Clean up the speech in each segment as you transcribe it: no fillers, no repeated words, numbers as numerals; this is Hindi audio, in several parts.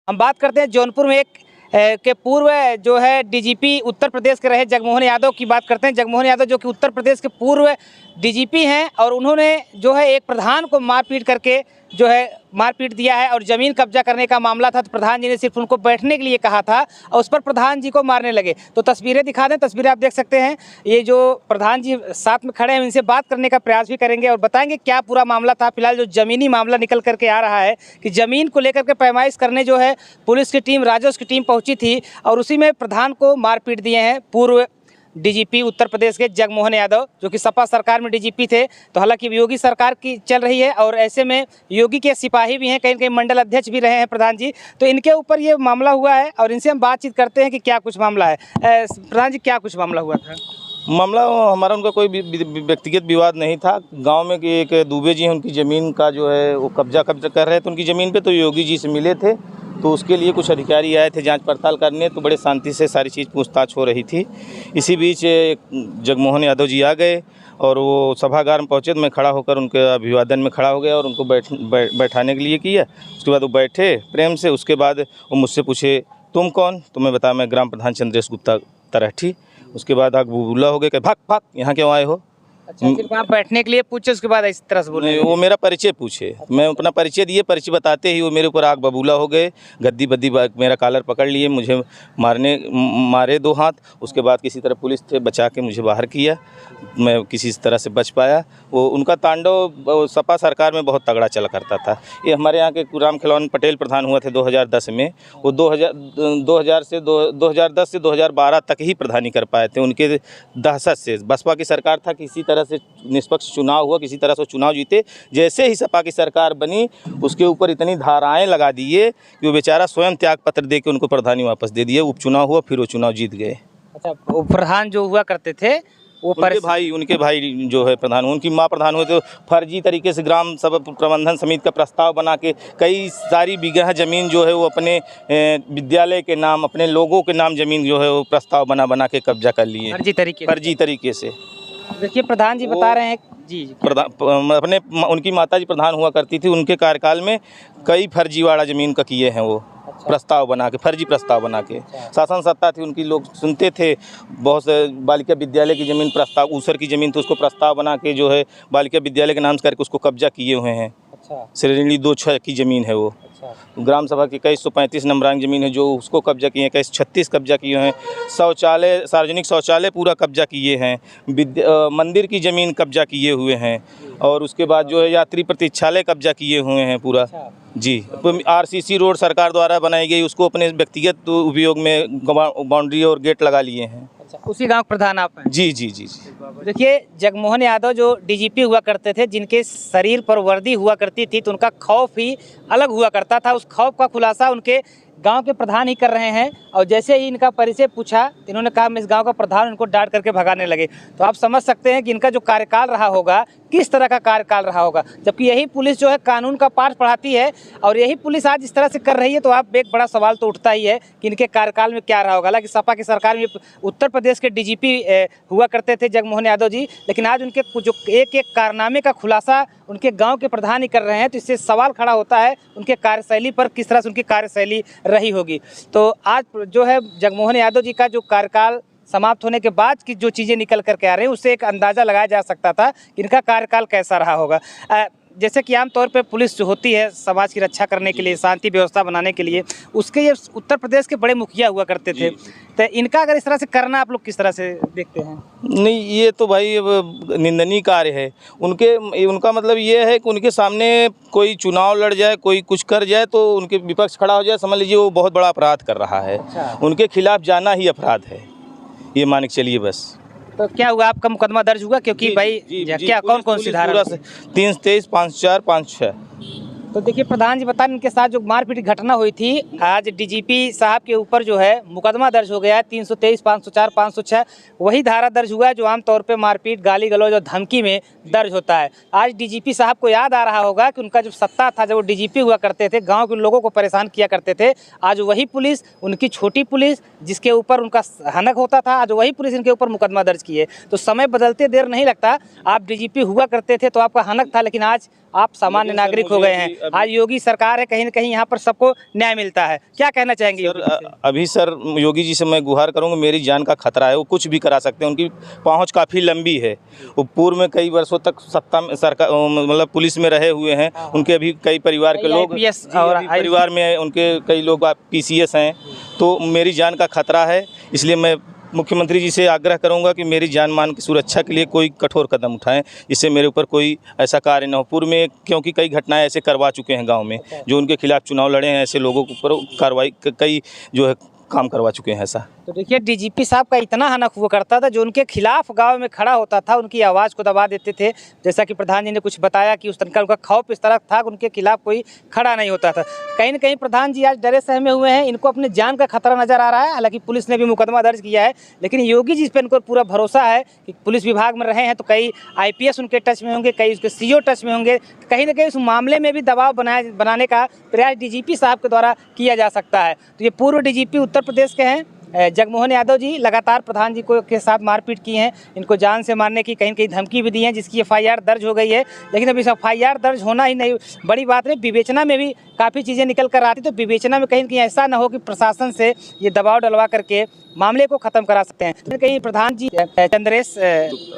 हम बात करते हैं जौनपुर में एक के पूर्व जो है डीजीपी उत्तर प्रदेश के रहे जगमोहन यादव की बात करते हैं। जगमोहन यादव जो कि उत्तर प्रदेश के पूर्व डीजीपी हैं और उन्होंने जो है एक प्रधान को मारपीट करके जो है मारपीट दिया है और ज़मीन कब्जा करने का मामला था। तो प्रधान जी ने सिर्फ उनको बैठने के लिए कहा था और उस पर प्रधान जी को मारने लगे। तो तस्वीरें दिखा दें, तस्वीरें आप देख सकते हैं। ये जो प्रधान जी साथ में खड़े हैं इनसे बात करने का प्रयास भी करेंगे और बताएंगे क्या पूरा मामला था। फिलहाल जो ज़मीनी मामला निकल करके आ रहा है कि ज़मीन को लेकर के पैमाइश करने जो है पुलिस की टीम, राजस्व की टीम पहुँची थी और उसी में प्रधान को मारपीट दिए हैं पूर्व डीजीपी उत्तर प्रदेश के जगमोहन यादव, जो कि सपा सरकार में डीजीपी थे। तो हालांकि योगी सरकार की चल रही है और ऐसे में योगी के सिपाही भी हैं, कहीं कहीं मंडल अध्यक्ष भी रहे हैं प्रधान जी। तो इनके ऊपर ये मामला हुआ है और इनसे हम बातचीत करते हैं कि क्या कुछ मामला है। प्रधान जी, क्या कुछ मामला हुआ था? मामला हमारा उनका कोई व्यक्तिगत विवाद नहीं था। गांव में कि एक दुबे जी हैं, उनकी ज़मीन का जो है वो कब्जा कर रहे थे उनकी ज़मीन पे। तो योगी जी से मिले थे, तो उसके लिए कुछ अधिकारी आए थे जांच पड़ताल करने। तो बड़े शांति से सारी चीज़ पूछताछ हो रही थी। इसी बीच जगमोहन यादव जी आ गए और वो सभागार में पहुँचे। तो मैं खड़ा होकर उनके अभिवादन में खड़ा हो गया और उनको बैठाने के लिए किया। उसके बाद वो बैठे प्रेम से। उसके बाद वो मुझसे पूछे, तुम कौन? तो मैं बताया, मैं ग्राम प्रधान चंद्रेश गुप्ता तरहठी। उसके बाद आग बबूला हो गए कि भाग भाग, यहाँ क्यों आए हो? अच्छा, सिर्फ आप बैठने के लिए पूछे, उसके बाद इस तरह से बोले? वो मेरा परिचय पूछे। मैं अपना परिचय दिए, परिचय बताते ही वो मेरे ऊपर आग बबूला हो गए। गद्दी बद्दी मेरा कॉलर पकड़ लिए, मुझे मारे 2 हाथ। उसके बाद किसी तरह पुलिस थे बचा के मुझे बाहर किया। मैं किसी तरह से बच पाया। वो उनका तांडव सपा सरकार में बहुत तगड़ा चला करता था। ये हमारे यहाँ के राम खिलौन पटेल प्रधान हुआ थे 2010 में। वो 2010 से 2012 तक ही प्रधानी कर पाए थे। उनके दहशत से बसपा की सरकार था, किसी तरह से निष्पक्ष चुनाव हुआ, किसी तरह से चुनाव जीते। जैसे ही सपा की सरकार बनी उसके ऊपर इतनी धाराएं लगा दिए कि वो बेचारा स्वयं त्याग पत्र दे के उनको प्रधानी वापस दे दिए। उपचुनाव हुआ, फिर वो चुनाव जीत गए। अच्छा, वो प्रधान जो हुआ करते थे वो उनके भाई जो है प्रधान, उनकी माँ प्रधान हुए। तो फर्जी तरीके से ग्राम सभा प्रबंधन समिति का प्रस्ताव बना के कई सारी बीघा ज़मीन जो है वो अपने विद्यालय के नाम, अपने लोगों के नाम ज़मीन जो है वो प्रस्ताव बना के कब्जा कर लिए फर्जी तरीके से। देखिए प्रधान जी बता रहे हैं जी अपने उनकी माता जी प्रधान हुआ करती थी, उनके कार्यकाल में कई फर्जीवाड़ा ज़मीन का किए हैं वो। अच्छा। प्रस्ताव बना के, फर्जी प्रस्ताव बना के। अच्छा। शासन सत्ता थी उनकी, लोग सुनते थे। बहुत से बालिका विद्यालय की ज़मीन प्रस्ताव, ऊसर की ज़मीन तो उसको प्रस्ताव बना के जो है बालिका विद्यालय के नाम से करके उसको कब्जा किए हुए हैं। अच्छा। श्रेणी 2-6 की ज़मीन है वो। ग्राम सभा की 2135 नंबरांक ज़मीन है जो उसको कब्जा किए हैं। 2136 कब्जा किए हैं। शौचालय, सार्वजनिक शौचालय पूरा कब्जा किए हैं। मंदिर की ज़मीन कब्जा किए हुए हैं। और उसके बाद जो है यात्री प्रतीक्षालय कब्जा किए हुए हैं पूरा। जी, आरसीसी रोड सरकार द्वारा बनाई गई, उसको अपने व्यक्तिगत उपयोग में बाउंड्री और गेट लगा लिए हैं। अच्छा, उसी गांव प्रधान आप हैं? जी जी जी जी। देखिए जगमोहन यादव जो डीजीपी हुआ करते थे, जिनके शरीर पर वर्दी हुआ करती थी, तो उनका खौफ ही अलग हुआ करता था। उस खौफ का खुलासा उनके गांव के प्रधान ही कर रहे हैं। और जैसे ही इनका परिचय पूछा, इन्होंने कहा मैं इस गांव का प्रधान, उनको डांट करके भगाने लगे। तो आप समझ सकते हैं कि इनका जो कार्यकाल रहा होगा, किस तरह का कार्यकाल रहा होगा। जबकि यही पुलिस जो है कानून का पाठ पढ़ाती है और यही पुलिस आज इस तरह से कर रही है, तो आप एक बड़ा सवाल तो उठता ही है कि इनके कार्यकाल में क्या रहा होगा। हालांकि सपा की सरकार में उत्तर प्रदेश के डीजीपी हुआ करते थे जगमोहन यादव जी, लेकिन आज उनके जो एक एक कारनामे का खुलासा उनके गाँव के प्रधान ही कर रहे हैं। तो इससे सवाल खड़ा होता है उनके कार्यशैली पर, किस तरह से उनकी कार्यशैली रही होगी। तो आज जो है जगमोहन यादव जी का जो कार्यकाल समाप्त होने के बाद की जो चीज़ें निकल करके आ रही हैं, उससे एक अंदाज़ा लगाया जा सकता था कि इनका कार्यकाल कैसा रहा होगा। जैसे कि आमतौर पे पुलिस जो होती है समाज की रक्षा करने के लिए, शांति व्यवस्था बनाने के लिए, उसके ये उत्तर प्रदेश के बड़े मुखिया हुआ करते थे। तो इनका अगर इस तरह से करना आप लोग किस तरह से देखते हैं? नहीं, ये तो भाई निंदनीय कार्य है। उनका मतलब ये है कि उनके सामने कोई चुनाव लड़ जाए, कोई कुछ कर जाए तो उनके विपक्ष खड़ा हो जाए, समझ लीजिए वो बहुत बड़ा अपराध कर रहा है। अच्छा। उनके खिलाफ जाना ही अपराध है, ये मान के चलिए बस। तो क्या हुआ, आपका मुकदमा दर्ज हुआ? क्योंकि भाई क्या कौन सी धारा? 323, 54, 56। तो देखिए प्रधान जी बता, इनके साथ जो मारपीट की घटना हुई थी, आज डीजीपी साहब के ऊपर जो है मुकदमा दर्ज हो गया है 323, 504, 506। वही धारा दर्ज हुआ है जो आमतौर पे मारपीट, गाली गलौज और धमकी में दर्ज होता है। आज डीजीपी साहब को याद आ रहा होगा कि उनका जब सत्ता था, जब वो डीजीपी हुआ करते थे, गाँव के लोगों को परेशान किया करते थे, आज वही पुलिस, उनकी छोटी पुलिस जिसके ऊपर उनका हनक होता था, आज वही पुलिस इनके ऊपर मुकदमा दर्ज किए। तो समय बदलते देर नहीं लगता। आप डीजीपी हुआ करते थे तो आपका हनक था, लेकिन आज आप सामान्य लेकिन सर, नागरिक हो मुझे गए अभी- हैं। अभी- आज योगी सरकार है, कहीं न कहीं यहाँ पर सबको न्याय मिलता है, क्या कहना चाहेंगे योगी जी से? अभी सर योगी जी से मैं गुहार करूंगा, मेरी जान का खतरा है, वो कुछ भी करा सकते हैं, उनकी पहुंच काफ़ी लंबी है। वो पूर्व में कई वर्षों तक सत्ता में सरकार मतलब पुलिस में रहे हुए हैं, उनके अभी कई परिवार के कई लोग IPS जी, और अभी परिवार में उनके कई लोग PCS हैं, तो मेरी जान का खतरा है। इसलिए मैं मुख्यमंत्री जी से आग्रह करूंगा कि मेरी जान मान की सुरक्षा के लिए कोई कठोर कदम उठाएं, जिससे मेरे ऊपर कोई ऐसा कार्य न हो। पूर्व में क्योंकि कई घटनाएं ऐसे करवा चुके हैं गांव में, जो उनके खिलाफ चुनाव लड़े हैं, ऐसे लोगों के ऊपर कार्रवाई कई जो है काम करवा चुके हैं ऐसा। तो देखिए डीजीपी साहब का इतना हनक हुआ करता था, जो उनके खिलाफ गांव में खड़ा होता था उनकी आवाज़ को दबा देते थे। जैसा कि प्रधान जी ने कुछ बताया कि उस तरह का उनका खौफ इस तरह था कि उनके खिलाफ कोई खड़ा नहीं होता था। कहीं ना कहीं प्रधान जी आज डरे सहमे हुए हैं, इनको अपने जान का खतरा नजर आ रहा है। हालांकि पुलिस ने भी मुकदमा दर्ज किया है, लेकिन योगी जी पर इनको पूरा भरोसा है कि पुलिस विभाग में रहे हैं तो कई IPS उनके टच में होंगे, कई उसके CO टच में होंगे। कहीं ना कहीं उस मामले में भी दबाव बनाने का प्रयास डीजीपी साहब के द्वारा किया जा सकता है। तो ये पूर्व डीजीपी उत्तर प्रदेश के हैं जगमोहन यादव जी, लगातार प्रधान जी को के साथ मारपीट की हैं, इनको जान से मारने की कहीं कहीं धमकी भी दी है, जिसकी FIR दर्ज हो गई है। लेकिन अब इस FIR दर्ज होना ही नहीं बड़ी बात नहीं, विवेचना में भी काफ़ी चीज़ें निकल कर आती, तो विवेचना में कहीं न कहीं ऐसा ना हो कि प्रशासन से ये दबाव डलवा करके मामले को ख़त्म करा सकते हैं। कहीं कहीं प्रधान जी चंद्रेश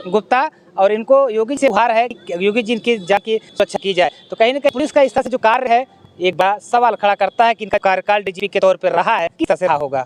गुप्ता और इनको योगी से गुहार है कि योगी जी इनकी जान की सुरक्षा की जाए। तो कहीं ना कहीं पुलिस का इस तरह से जो कार्य है एक बड़ा सवाल खड़ा करता है कि इनका कार्यकाल DGP के तौर पर रहा है, किस तरह से रहा होगा।